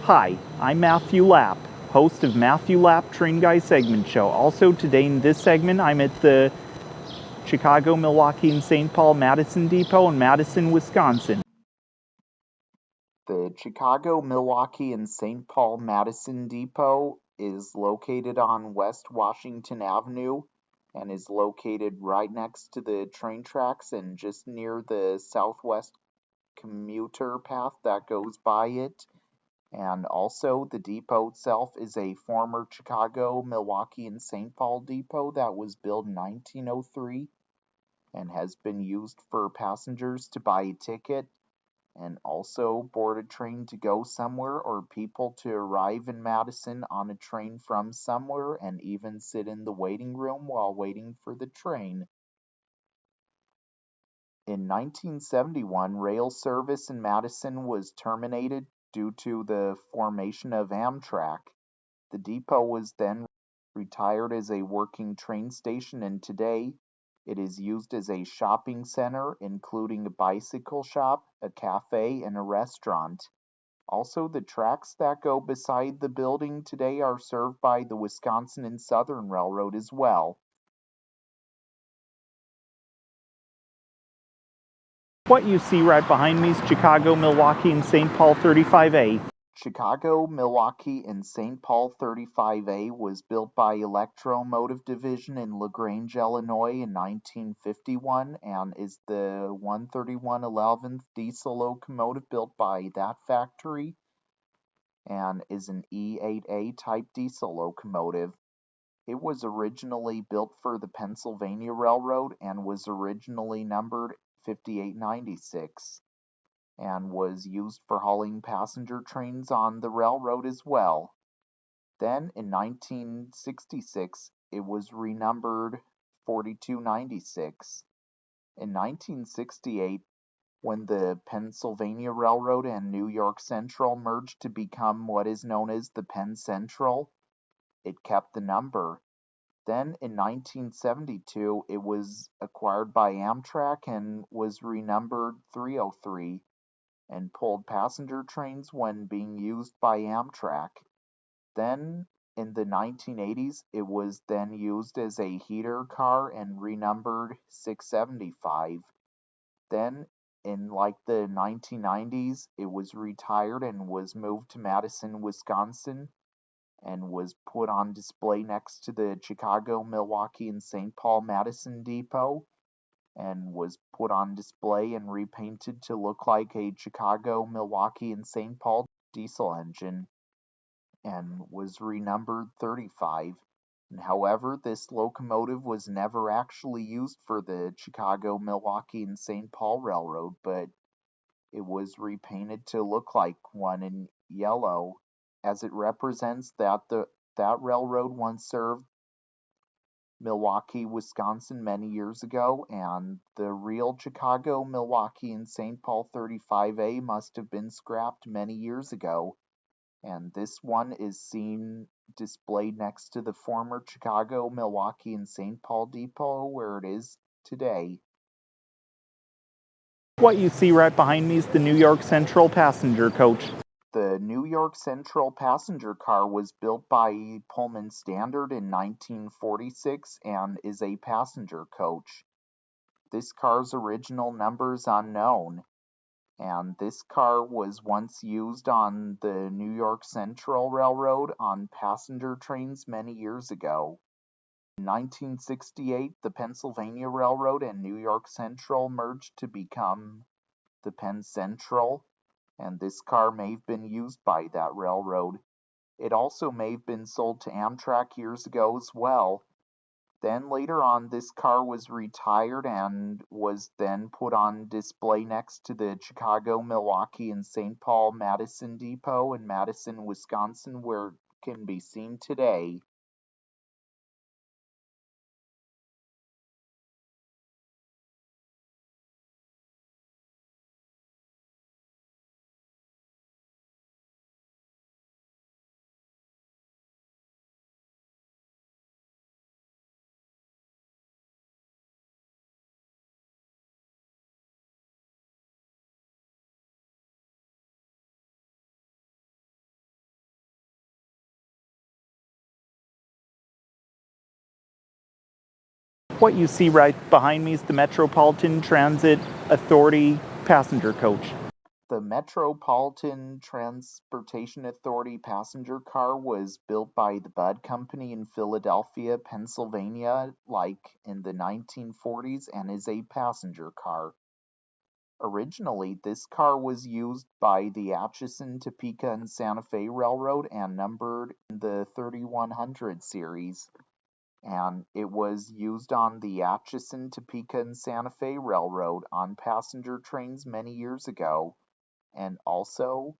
Hi, I'm Matthew Lapp, host of Matthew Lapp Train Guy Segment Show. Also today in this segment, I'm at the Chicago, Milwaukee, and St. Paul Madison Depot in Madison, Wisconsin. The Chicago, Milwaukee, and St. Paul Madison Depot is located on West Washington Avenue and is located right next to the train tracks and just near the southwest commuter path that goes by it. And also, the depot itself is a former Chicago, Milwaukee, and St. Paul depot that was built in 1903 and has been used for passengers to buy a ticket and also board a train to go somewhere or people to arrive in Madison on a train from somewhere and even sit in the waiting room while waiting for the train. In 1971, rail service in Madison was terminated due to the formation of Amtrak. The depot was then retired as a working train station, and today it is used as a shopping center, including a bicycle shop, a cafe, and a restaurant. Also, the tracks that go beside the building today are served by the Wisconsin and Southern Railroad as well. What you see right behind me is Chicago, Milwaukee, and St. Paul 35A. Chicago, Milwaukee, and St. Paul 35A was built by Electromotive Division in LaGrange, Illinois in 1951 and is the 13111th diesel locomotive built by that factory and is an E8A type diesel locomotive. It was originally built for the Pennsylvania Railroad and was originally numbered 5896 and was used for hauling passenger trains on the railroad as well. Then in 1966, it was renumbered 4296. In 1968, when the Pennsylvania Railroad and New York Central merged to become what is known as the Penn Central, it kept the number. Then in 1972, it was acquired by Amtrak and was renumbered 303 and pulled passenger trains when being used by Amtrak. Then in the 1980s, it was then used as a heater car and renumbered 675. Then in like the 1990s, it was retired and was moved to Madison, Wisconsin, and was put on display next to the Chicago, Milwaukee, and St. Paul Madison Depot, and was put on display and repainted to look like a Chicago, Milwaukee, and St. Paul diesel engine, and was renumbered 35. And however, this locomotive was never actually used for the Chicago, Milwaukee, and St. Paul Railroad, but it was repainted to look like one in yellow, as it represents that that railroad once served Milwaukee, Wisconsin many years ago, and the real Chicago, Milwaukee, and St. Paul 35A must have been scrapped many years ago, and this one is seen displayed next to the former Chicago, Milwaukee, and St. Paul Depot where it is today. What you see right behind me is the New York Central passenger coach. The New York Central passenger car was built by Pullman Standard in 1946 and is a passenger coach. This car's original number is unknown, and this car was once used on the New York Central Railroad on passenger trains many years ago. In 1968, the Pennsylvania Railroad and New York Central merged to become the Penn Central, and this car may have been used by that railroad. It also may have been sold to Amtrak years ago as well. Then later on, this car was retired and was then put on display next to the Chicago, Milwaukee, and St. Paul Madison Depot in Madison, Wisconsin, where it can be seen today. What you see right behind me is the Metropolitan Transit Authority passenger coach. The Metropolitan Transportation Authority passenger car was built by the Budd Company in Philadelphia, Pennsylvania, like in the 1940s, and is a passenger car. Originally, this car was used by the Atchison, Topeka, and Santa Fe Railroad and numbered in the 3100 series. And it was used on the Atchison, Topeka, and Santa Fe Railroad on passenger trains many years ago. And also,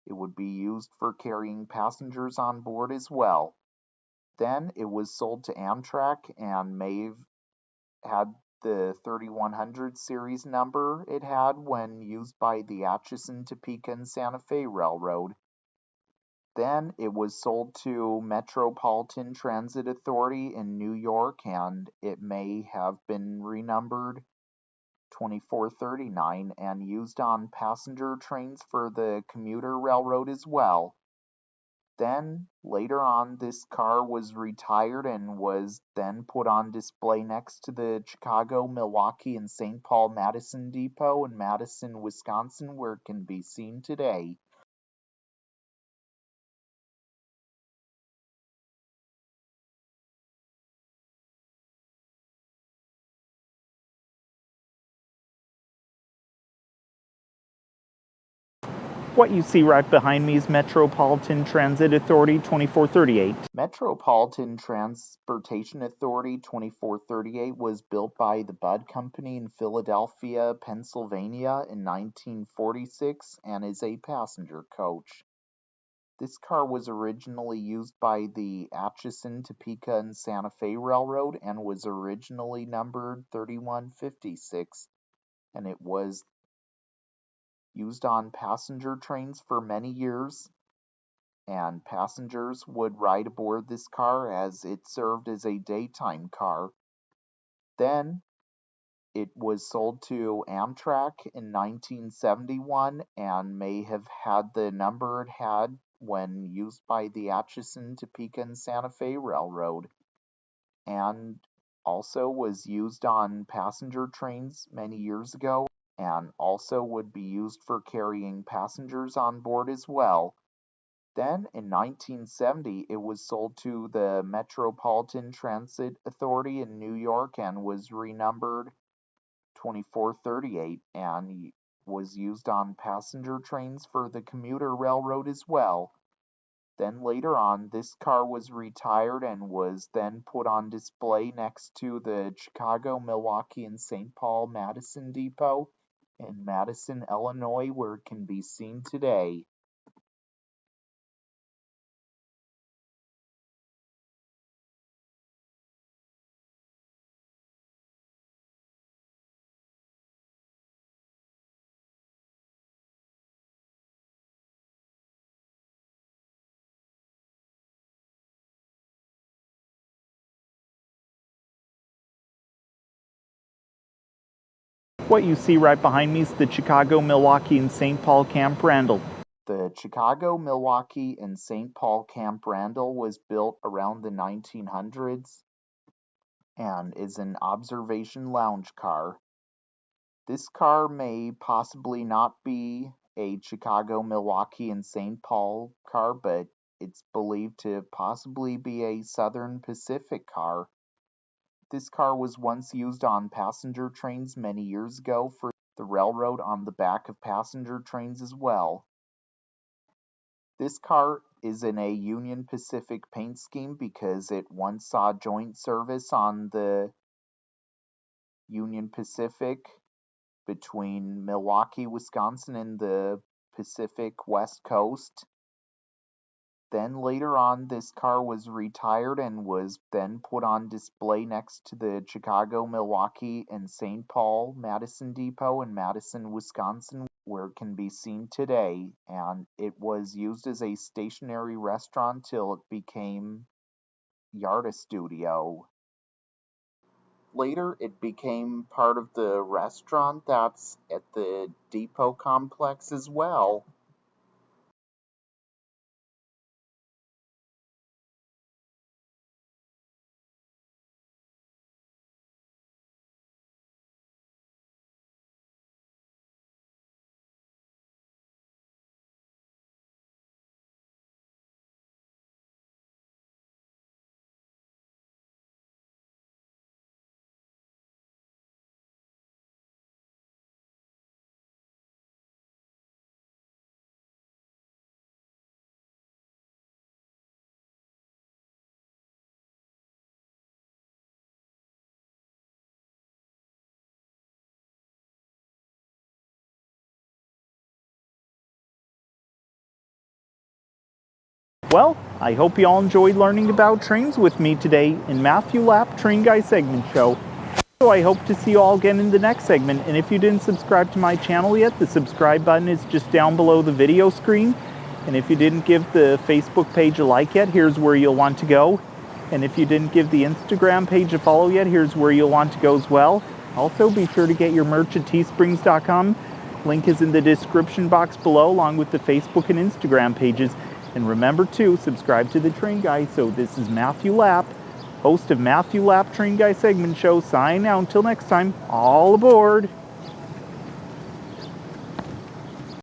it would be used for carrying passengers on board as well. Then it was sold to Amtrak and may have had the 3100 series number it had when used by the Atchison, Topeka, and Santa Fe Railroad. Then it was sold to Metropolitan Transit Authority in New York and it may have been renumbered 2439 and used on passenger trains for the commuter railroad as well. Then, later on, this car was retired and was then put on display next to the Chicago, Milwaukee, and St. Paul Madison Depot in Madison, Wisconsin, where it can be seen today. What you see right behind me is Metropolitan Transit Authority 2438. Metropolitan Transportation Authority 2438 was built by the Budd Company in Philadelphia, Pennsylvania in 1946 and is a passenger coach. This car was originally used by the Atchison, Topeka, and Santa Fe Railroad and was originally numbered 3156, and it was used on passenger trains for many years, and passengers would ride aboard this car as it served as a daytime car. Then it was sold to Amtrak in 1971 and may have had the number it had when used by the Atchison, Topeka, and Santa Fe Railroad, and also was used on passenger trains many years ago, and also would be used for carrying passengers on board as well. Then, in 1970, it was sold to the Metropolitan Transit Authority in New York and was renumbered 2438 and was used on passenger trains for the commuter railroad as well. Then later on, this car was retired and was then put on display next to the Chicago, Milwaukee, and St. Paul Madison Depot in Madison, Illinois, where it can be seen today. What you see right behind me is the Chicago, Milwaukee, and St. Paul Camp Randall. The Chicago, Milwaukee, and St. Paul Camp Randall was built around the 1900s and is an observation lounge car. This car may possibly not be a Chicago, Milwaukee, and St. Paul car, but it's believed to possibly be a Southern Pacific car. This car was once used on passenger trains many years ago for the railroad on the back of passenger trains as well. This car is in a Union Pacific paint scheme because it once saw joint service on the Union Pacific between Milwaukee, Wisconsin, and the Pacific West Coast. Then later on, this car was retired and was then put on display next to the Chicago, Milwaukee, and St. Paul Madison Depot in Madison, Wisconsin, where it can be seen today. And it was used as a stationary restaurant till it became Yarda Studio. Later, it became part of the restaurant that's at the depot complex as well. Well, I hope you all enjoyed learning about trains with me today in Matthew Lapp Train Guy segment show. So I hope to see you all again in the next segment. And if you didn't subscribe to my channel yet, the subscribe button is just down below the video screen. And if you didn't give the Facebook page a like yet, here's where you'll want to go. And if you didn't give the Instagram page a follow yet, here's where you'll want to go as well. Also, be sure to get your merch at teesprings.com. Link is in the description box below, along with the Facebook and Instagram pages. And remember to subscribe to the Train Guy. So this is Matthew Lapp, host of Matthew Lapp Train Guy segment show, signing out. Until next time, all aboard.